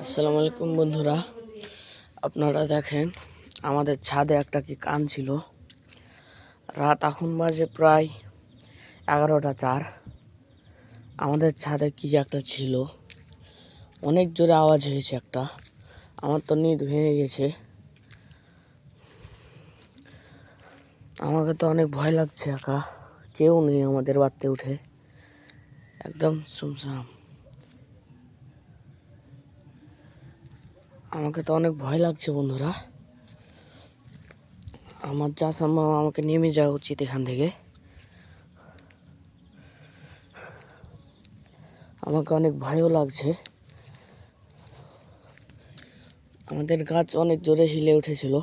আসসালামু আলাইকুম বন্ধুরা, আপনারা দেখেন আমাদের ছাদে একটা কি কান ছিল। রাত এখন বাজে প্রায় 11টা 4। আমাদের ছাদে কি একটা ছিল, অনেক জোরে আওয়াজ হয়েছে একটা। আমার তো নিদ ভেঙে গেছে, আমাকে তো অনেক ভয় লাগছে। একা কেউ নেই আমাদের বাড়িতে উঠে, একদম সুমসাম। আমাকে তো অনেক ভয় লাগছে বন্ধুরা। আমার যা সম্ভব আমাকে নেমে যাওয়া উচিত এখান থেকে। আমাকে অনেক ভয়ও লাগছে। আমাদের গাছ অনেক জোরে হিলে উঠেছিল।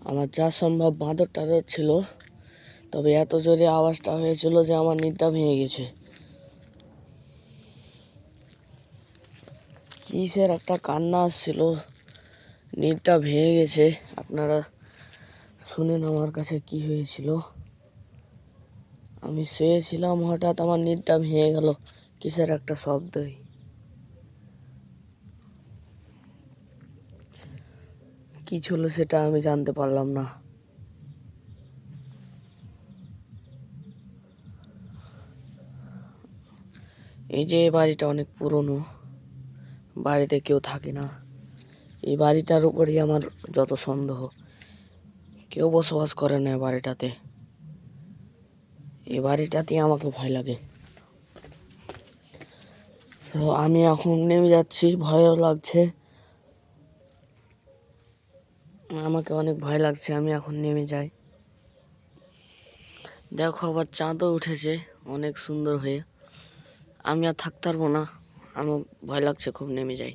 আমার যা সম্ভব বাঁদর টাদর ছিল, তবে এত জোরে আওয়াজটা হয়েছিল যে আমার নিদটা ভেঙে গেছে। কিসের একটা কান্না আসছিল, নিদটা ভেঙে গেছে। আপনারা শুনেন আমার কাছে কি হয়েছিল। আমি শুয়েছিলাম, হঠাৎ আমার নিদটা ভেঙে গেল কিসের একটা শব্দই। কি ছিল সেটা আমি জানতে পারলাম না। এই যে এই বাড়িটা অনেক পুরনো, বাড়িতে কেউ থাকে না। এই বাড়িটার উপরেই আমার যত সন্দেহ, কেউ বসবাস করে না বাড়িটাতে। এই বাড়িটাতেই আমাকে ভয় লাগে। তো আমি এখন নেমে যাচ্ছি, ভয়ও লাগছে, আমাকে অনেক ভয় লাগছে। আমি এখন নেমে যাই। দেখো আবার চাঁদও উঠেছে অনেক সুন্দর হয়ে। আমি আর থাকতে পারবো না, আমার ভয় লাগছে খুব, নেমে যাই।